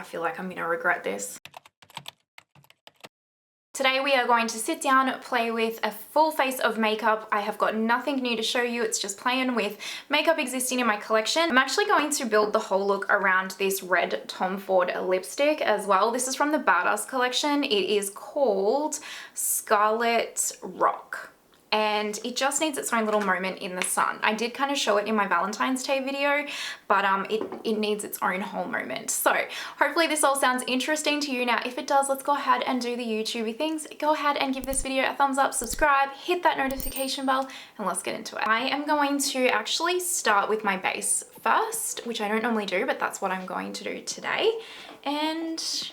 I feel like I'm gonna regret this. Today we are going to sit down, play with a full face of makeup. I have got nothing new to show you. It's just playing with makeup existing in my collection. I'm actually going to build the whole look around this red Tom Ford lipstick as well. This is from the Badass collection. It is called Scarlet Rock. And it just needs its own little moment in the sun. I did kind of show it in my Valentine's Day video, but it needs its own whole moment. So hopefully this all sounds interesting to you. Now, if it does, let's go ahead and do the YouTubey things. Go ahead and give this video a thumbs up, subscribe, hit that notification bell, and let's get into it. I am going to actually start with my base first, which I don't normally do, but that's what I'm going to do today. And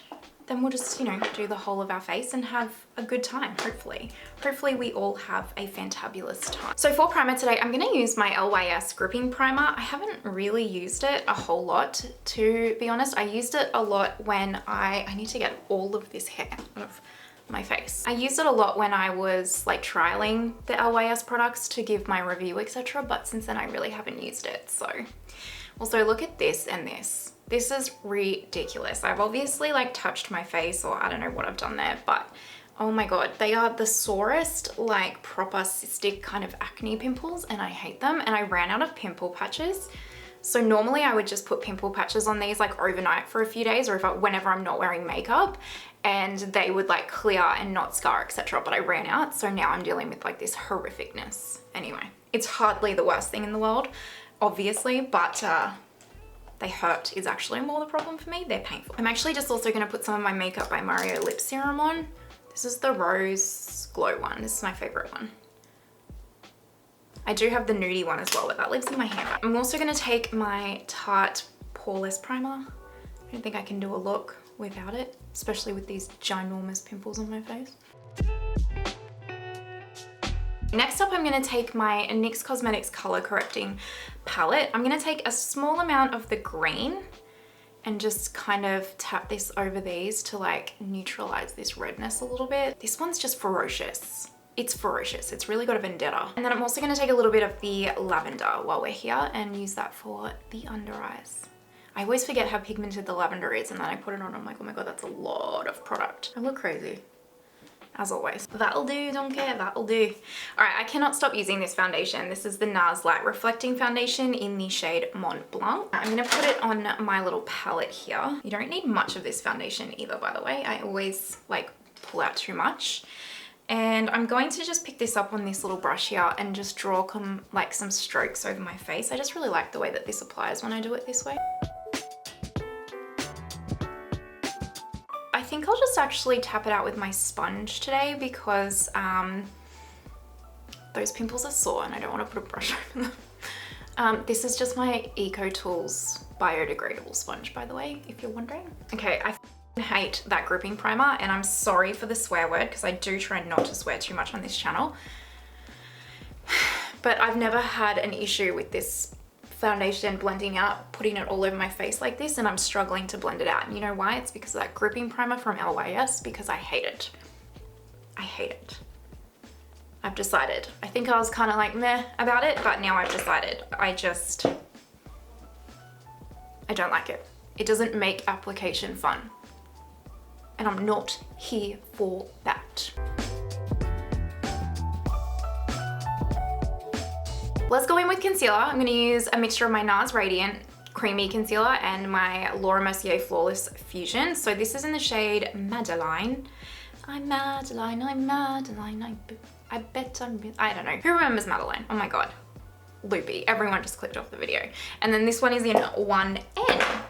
then we'll just, you know, do the whole of our face and have a good time, hopefully. Hopefully we all have a fantabulous time. So for primer today, I'm gonna use my LYS gripping primer. I haven't really used it a whole lot, to be honest. I used it a lot when I need to get all of this hair out of my face. I used it a lot when I was like trialing the LYS products to give my review, etc. But since then I really haven't used it, so. Also look at this and this. This is ridiculous. I've obviously like touched my face, or I don't know what I've done there, but oh my god, they are the sorest, like proper cystic kind of acne pimples, and I hate them. And I ran out of pimple patches. So normally I would just put pimple patches on these like overnight for a few days, or whenever I'm not wearing makeup, and they would like clear and not scar, etc. But I ran out, so now I'm dealing with like this horrificness. Anyway, it's hardly the worst thing in the world, obviously, but they hurt is actually more the problem for me. They're painful. I'm actually just also going to put some of my Makeup by Mario lip serum on. This is the Rose Glow one. This is my favorite one. I do have the nudie one as well, but that lives in my hair. I'm also going to take my Tarte Poreless Primer. I don't think I can do a look without it, especially with these ginormous pimples on my face. Next up, I'm going to take my NYX Cosmetics Color Correcting Palette. I'm going to take a small amount of the green and just kind of tap this over these to like neutralize this redness a little bit. This one's just ferocious. It's ferocious. It's really got a vendetta. And then I'm also going to take a little bit of the lavender while we're here and use that for the under eyes. I always forget how pigmented the lavender is, and then I put it on and I'm like, oh my god, that's a lot of product. I look crazy. As always. That'll do, don't care, that'll do. All right, I cannot stop using this foundation. This is the NARS Light Reflecting Foundation in the shade Mont Blanc. I'm gonna put it on my little palette here. You don't need much of this foundation either, by the way. I always like pull out too much. And I'm going to just pick this up on this little brush here and just draw some strokes over my face. I just really like the way that this applies when I do it this way. I think I'll just actually tap it out with my sponge today because those pimples are sore and I don't want to put a brush over them. This is just my EcoTools biodegradable sponge, by the way, if you're wondering. Okay, I hate that gripping primer, and I'm sorry for the swear word because I do try not to swear too much on this channel. But I've never had an issue with this foundation blending out, putting it all over my face like this, and I'm struggling to blend it out. And you know why? It's because of that gripping primer from LYS, because I hate it. I hate it. I've decided. I think I was kind of like meh about it, but now I've decided. I don't like it. It doesn't make application fun. And I'm not here for that. Let's go in with concealer. I'm gonna use a mixture of my NARS Radiant Creamy Concealer and my Laura Mercier Flawless Fusion. So this is in the shade Madeleine. I'm Madeleine, I'm Madeleine, I bet I don't know. Who remembers Madeleine? Oh my god. Loopy. Everyone just clicked off the video. And then this one is in 1N.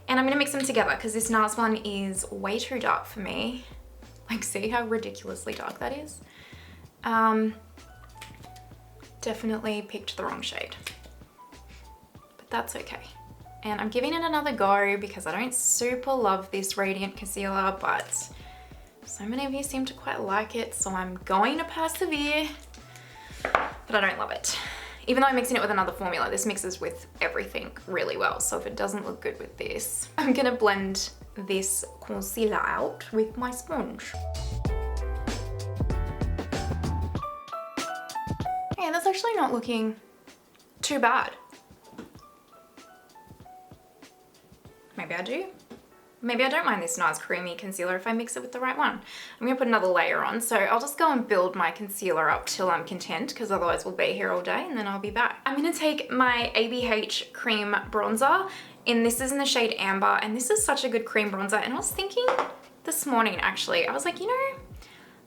And I'm gonna mix them together because this NARS one is way too dark for me. Like, see how ridiculously dark that is? Definitely picked the wrong shade, but that's okay. And I'm giving it another go because I don't super love this Radiant concealer, but so many of you seem to quite like it, so I'm going to persevere, but I don't love it. Even though I'm mixing it with another formula, this mixes with everything really well, so if it doesn't look good with this, I'm gonna blend this concealer out with my sponge. Yeah, that's actually not looking too bad. Maybe I do. maybe I don't mind this NARS creamy concealer if I mix it with the right one. I'm gonna put another layer on, so I'll just go and build my concealer up till I'm content, because otherwise we'll be here all day and then I'll be back. I'm gonna take my ABH cream bronzer, and this is in the shade Amber, and this is such a good cream bronzer. And I was thinking this morning, actually, I was like, you know,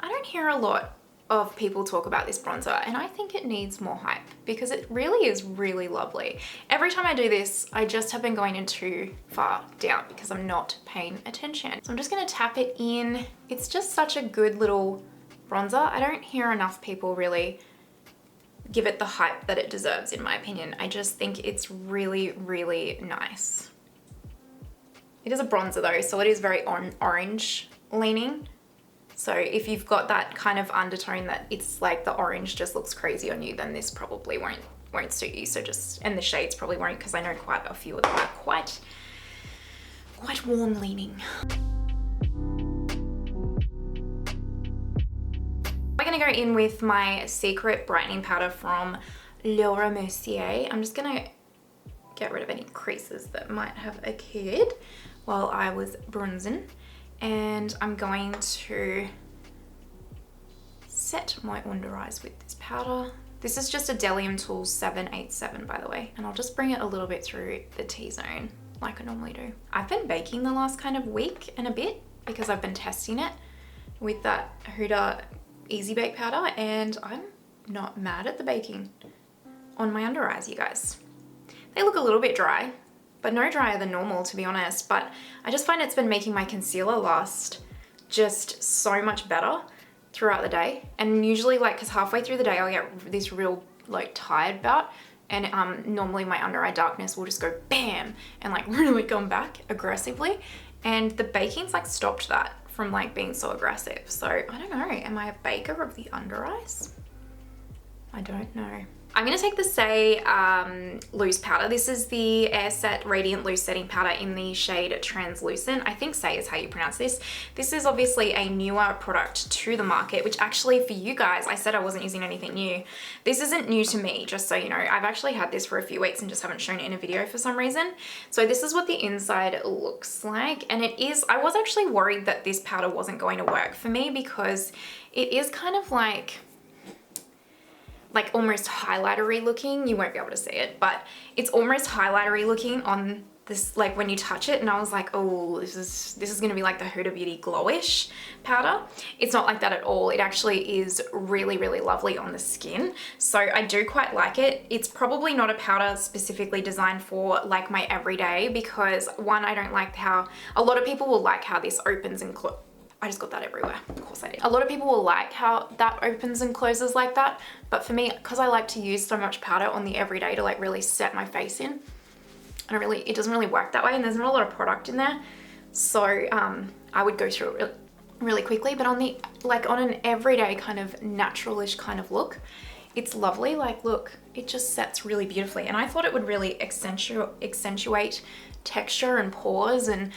I don't hear a lot of people talk about this bronzer, and I think it needs more hype because it really is really lovely. Every time I do this, I just have been going in too far down because I'm not paying attention. So I'm just gonna tap it in. It's just such a good little bronzer. I don't hear enough people really give it the hype that it deserves, in my opinion. I just think it's really, really nice. It is a bronzer though, so it is very orange leaning. So if you've got that kind of undertone that it's like the orange just looks crazy on you, then this probably won't suit you. So just, and the shades probably won't, because I know quite a few of them are quite warm leaning. I'm gonna go in with my secret brightening powder from Mercier. I'm just gonna get rid of any creases that might have occurred while I was bronzing. And I'm going to set my under eyes with this powder. This is just a Delium Tools 787, by the way. And I'll just bring it a little bit through the T-zone like I normally do. I've been baking the last kind of week and a bit because I've been testing it with that Huda Easy Bake powder, and I'm not mad at the baking on my under eyes, you guys. They look a little bit dry, but no drier than normal, to be honest. But I just find it's been making my concealer last just so much better throughout the day. And usually, like, because halfway through the day I'll get this real like tired bout, and normally my under eye darkness will just go bam and like really come back aggressively, and the baking's like stopped that from like being so aggressive. So I don't know, am I a baker of the under eyes? I don't know. I'm gonna take the Saie loose powder. This is the Airset Radiant Loose Setting Powder in the shade Translucent. I think Saie is how you pronounce this. This is obviously a newer product to the market, which actually for you guys, I said I wasn't using anything new. This isn't new to me, just so you know. I've actually had this for a few weeks and just haven't shown it in a video for some reason. So this is what the inside looks like. And it is, I was actually worried that this powder wasn't going to work for me because it is kind of like almost highlightery looking. You won't be able to see it, but it's almost highlightery looking on this, like when you touch it. And I was like, oh, this is gonna be like the Huda Beauty Glowish powder. It's not like that at all. It actually is really, really lovely on the skin. So I do quite like it. It's probably not a powder specifically designed for like my everyday, because one, I don't like how, a lot of people will like how this opens and closes. I just got that everywhere. Of course I did. A lot of people will like how that opens and closes like that. But for me, because I like to use so much powder on the everyday to like really set my face in, it doesn't really work that way, and there's not a lot of product in there. So I would go through it really quickly. But on the, like on an everyday kind of naturalish kind of look, it's lovely. Like look, it just sets really beautifully. And I thought it would really accentuate texture and pores and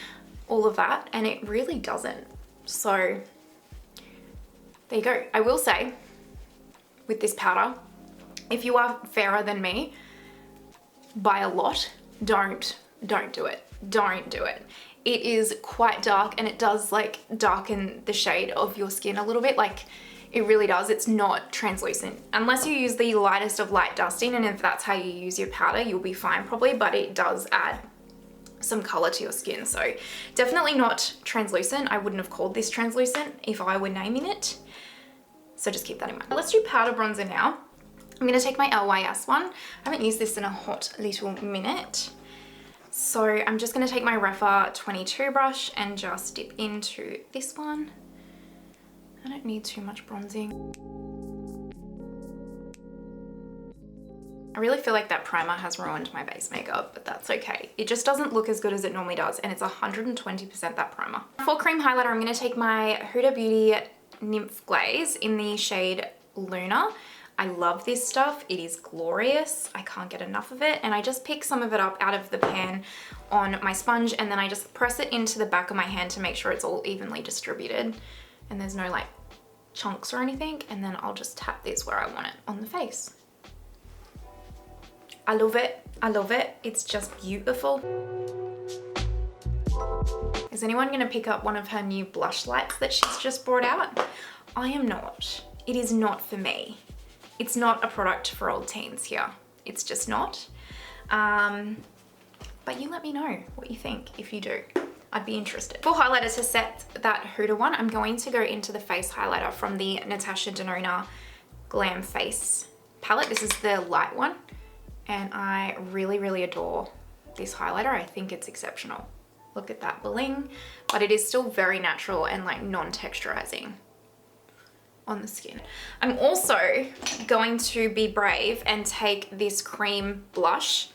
all of that. And it really doesn't. So there you go. I will say with this powder, if you are fairer than me by a lot, don't do it. Don't do it. It is quite dark, and it does like darken the shade of your skin a little bit. Like it really does. It's not translucent unless you use the lightest of light dusting, and if that's how you use your powder, you'll be fine probably, but it does add some color to your skin. So definitely not translucent. I wouldn't have called this translucent if I were naming it. So just keep that in mind. Let's do powder bronzer now. I'm gonna take my LYS one. I haven't used this in a hot little minute. So I'm just gonna take my Refa 22 brush and just dip into this one. I don't need too much bronzing. I really feel like that primer has ruined my base makeup, but that's okay. It just doesn't look as good as it normally does, and it's 120% that primer. For cream highlighter, I'm gonna take my Huda Beauty Nymph Glaze in the shade Luna. I love this stuff. It is glorious. I can't get enough of it. And I just pick some of it up out of the pan on my sponge, and then I just press it into the back of my hand to make sure it's all evenly distributed and there's no like chunks or anything. And then I'll just tap this where I want it on the face. I love it. I love it. It's just beautiful. Is anyone gonna pick up one of her new blush lights that she's just brought out? I am not. It is not for me. It's not a product for old teens here. It's just not. But you let me know what you think if you do. I'd be interested. For highlighter to set that Huda one, I'm going to go into the face highlighter from the Natasha Denona Glam Face palette. This is the light one. And I really, really adore this highlighter. I think it's exceptional. Look at that bling, but it is still very natural and like non-texturizing on the skin. I'm also going to be brave and take this cream blush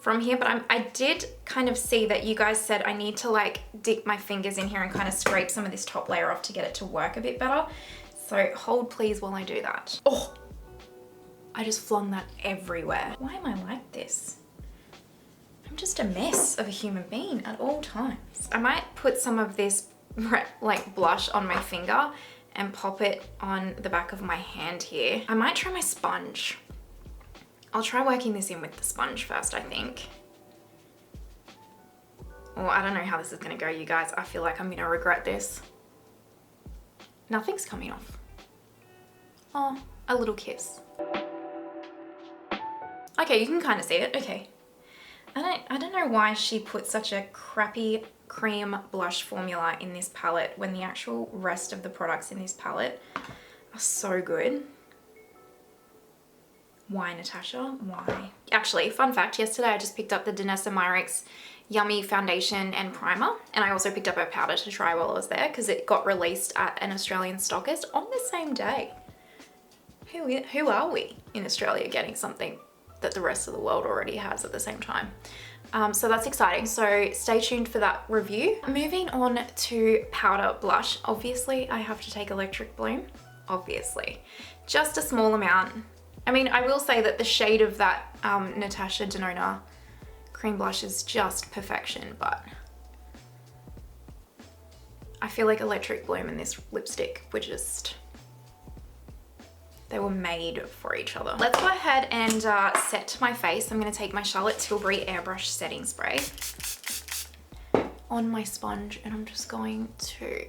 from here, but I did kind of see that you guys said I need to like dip my fingers in here and kind of scrape some of this top layer off to get it to work a bit better. So hold please while I do that. Oh, I just flung that everywhere. Why am I like this? I'm just a mess of a human being at all times. I might put some of this like blush on my finger and pop it on the back of my hand here. I might try my sponge. I'll try working this in with the sponge first, I think. Well, I don't know how this is gonna go, you guys. I feel like I'm gonna regret this. Nothing's coming off. Oh, a little kiss. Okay, you can kind of see it, okay. I don't know why she put such a crappy cream blush formula in this palette when the actual rest of the products in this palette are so good. Why, Natasha? Why? Actually, fun fact, yesterday I just picked up the Danessa Myricks Yummy Foundation and Primer, and I also picked up a powder to try while I was there because it got released at an Australian stockist on the same day. Who are we in Australia getting something that the rest of the world already has at the same time? So that's exciting. So stay tuned for that review. Moving on to powder blush. Obviously, I have to take Electric Bloom. Obviously. Just a small amount. I mean, I will say that the shade of that Natasha Denona cream blush is just perfection, but I feel like Electric Bloom and this lipstick were just... they were made for each other. Let's go ahead and set my face. I'm gonna take my Charlotte Tilbury Airbrush Setting Spray on my sponge, and I'm just going to...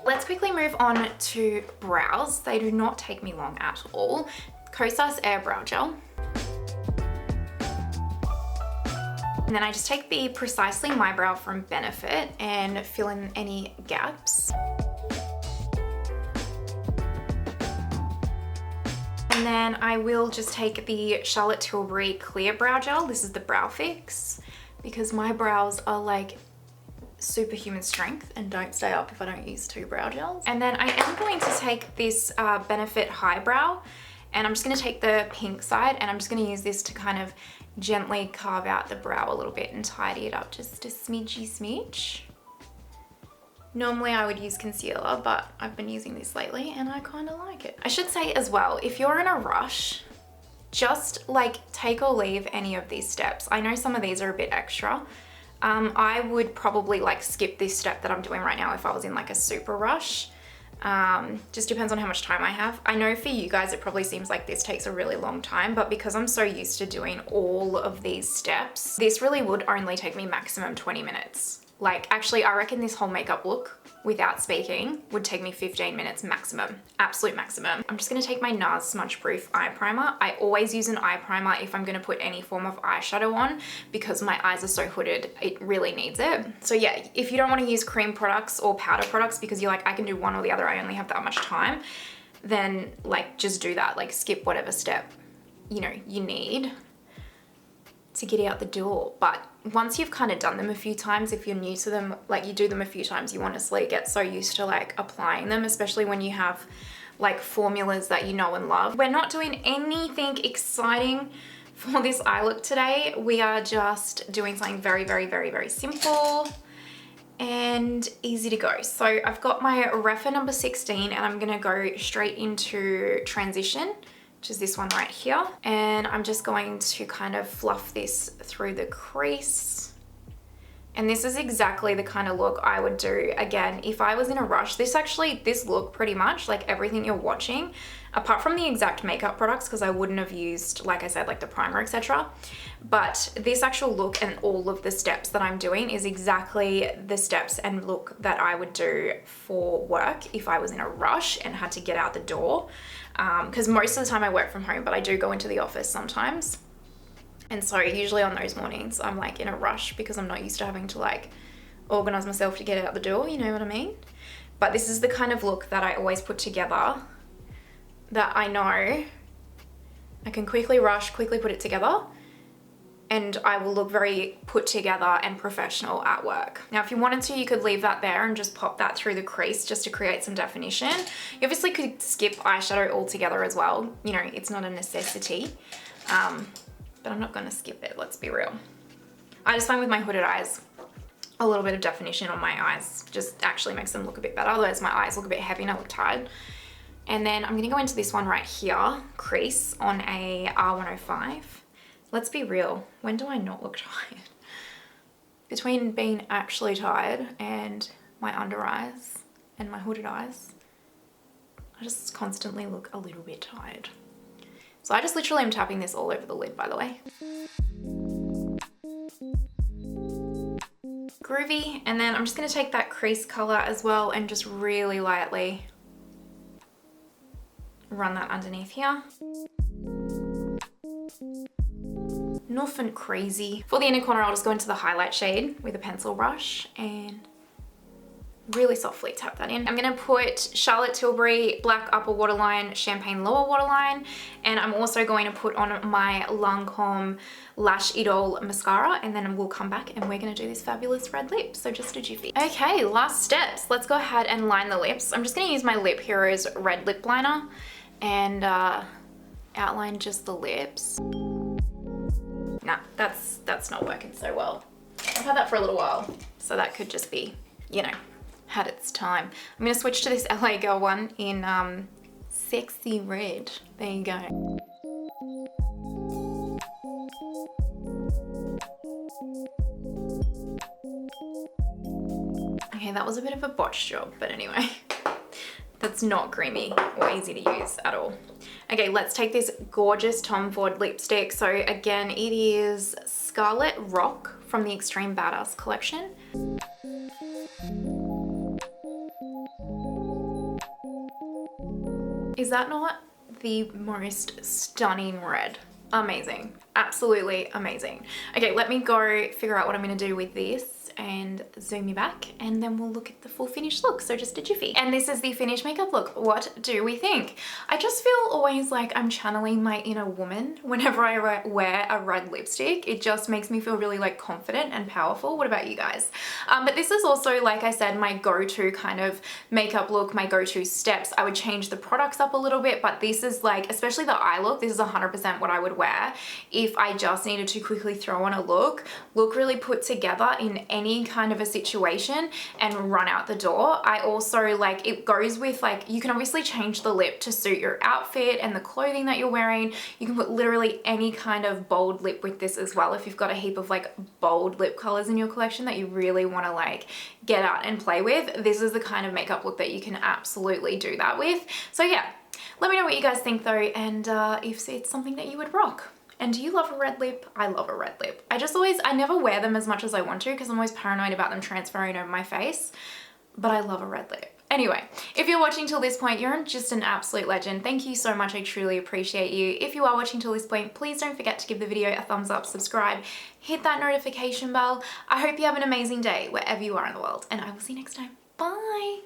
Let's quickly move on to brows. They do not take me long at all. Kosas Air Brow Gel. And then I just take the Precisely My Brow from Benefit and fill in any gaps. And then I will just take the Charlotte Tilbury Clear Brow Gel. This is the Brow Fix, because my brows are like superhuman strength and don't stay up if I don't use 2 brow gels. And then I am going to take this Benefit Highbrow, and I'm just going to take the pink side, and I'm just going to use this to kind of gently carve out the brow a little bit and tidy it up just a smidgy smidge. Normally I would use concealer, but I've been using this lately and I kind of like it. I should say as well, if you're in a rush, just like take or leave any of these steps. I know some of these are a bit extra. I would probably like skip this step that I'm doing right now if I was in like a super rush. Just depends on how much time I have. I know for you guys it probably seems like this takes a really long time, but because I'm so used to doing all of these steps, this really would only take me maximum 20 minutes. Like, actually, I reckon this whole makeup look, without speaking, would take me 15 minutes maximum. Absolute maximum. I'm just gonna take my NARS Smudge Proof Eye Primer. I always use an eye primer if I'm gonna put any form of eyeshadow on, because my eyes are so hooded, it really needs it. So yeah, if you don't wanna use cream products or powder products because you're like, I can do one or the other, I only have that much time, then like, just do that. Like, skip whatever step, you know, you need to get out the door. But once you've kind of done them a few times, if you're new to them, like you do them a few times, you honestly get so used to like applying them, especially when you have like formulas that you know and love. We're not doing anything exciting for this eye look today. We are just doing something very, very, very, very simple and easy to go. So I've got my Refa number 16 and I'm gonna go straight into Transition, which is this one right here. And I'm just going to kind of fluff this through the crease And this is exactly the kind of look I would do again if I was in a rush. This look pretty much, like everything you're watching, apart from the exact makeup products, because I wouldn't have used, like I said, like the primer, etc. But this actual look and all of the steps that I'm doing is exactly the steps and look that I would do for work if I was in a rush and had to get out the door. Because most of the time I work from home, but I do go into the office sometimes. And so usually on those mornings, I'm like in a rush because I'm not used to having to like organize myself to get out the door, you know what I mean? But this is the kind of look that I always put together that I know I can quickly rush, quickly put it together, and I will look very put together and professional at work. Now, if you wanted to, you could leave that there and just pop that through the crease just to create some definition. You obviously could skip eyeshadow altogether as well. You know, it's not a necessity. But I'm not gonna skip it, let's be real. I just find with my hooded eyes, a little bit of definition on my eyes just actually makes them look a bit better. Otherwise my eyes look a bit heavy and I look tired. And then I'm gonna go into this one right here, crease on a R105. Let's be real, when do I not look tired? Between being actually tired and my under eyes and my hooded eyes, I just constantly look a little bit tired. So I just literally am tapping this all over the lid, by the way. Groovy. And then I'm just gonna take that crease color as well and just really lightly run that underneath here. Nothing crazy. For the inner corner, I'll just go into the highlight shade with a pencil brush and really softly tap that in. I'm gonna put Charlotte Tilbury black upper waterline, champagne lower waterline, and I'm also going to put on my Lancome Lash Idol mascara, and then we'll come back and we're gonna do this fabulous red lip, so just a jiffy. Okay, last steps. Let's go ahead and line the lips. I'm just gonna use my Lip Heroes red lip liner and outline just the lips. Nah, that's not working so well. I've had that for a little while, so that could just be, you know, had its time. I'm gonna switch to this LA Girl one in Sexy Red. There you go. Okay, that was a bit of a botch job, but anyway, that's not creamy or easy to use at all. Okay, let's take this gorgeous Tom Ford lipstick. So again, it is Scarlet Rock from the Extreme Badass collection. Is that not the most stunning red? Amazing, absolutely amazing. Okay, let me go figure out what I'm gonna do with this and zoom you back, and then we'll look at the full finished look, so just a jiffy. And this is the finished makeup look. What do we think? I just feel always like I'm channeling my inner woman whenever I wear a red lipstick. It just makes me feel really like confident and powerful. What about you guys? But this is also, like I said, my go-to kind of makeup look, my go-to steps. I would change the products up a little bit, but this is like, especially the eye look, this is 100% what I would wear if I just needed to quickly throw on a look really put together in any kind of a situation and run out the door. I also like, it goes with like, you can obviously change the lip to suit your outfit and the clothing that you're wearing. You can put literally any kind of bold lip with this as well if you've got a heap of like bold lip colors in your collection that you really want to like get out and play with. This is the kind of makeup look that you can absolutely do that with. So yeah, let me know what you guys think though, and if it's something that you would rock. And do you love a red lip? I love a red lip. I never wear them as much as I want to because I'm always paranoid about them transferring over my face, but I love a red lip. Anyway, if you're watching till this point, you're just an absolute legend. Thank you so much. I truly appreciate you. If you are watching till this point, please don't forget to give the video a thumbs up, subscribe, hit that notification bell. I hope you have an amazing day wherever you are in the world, and I will see you next time. Bye.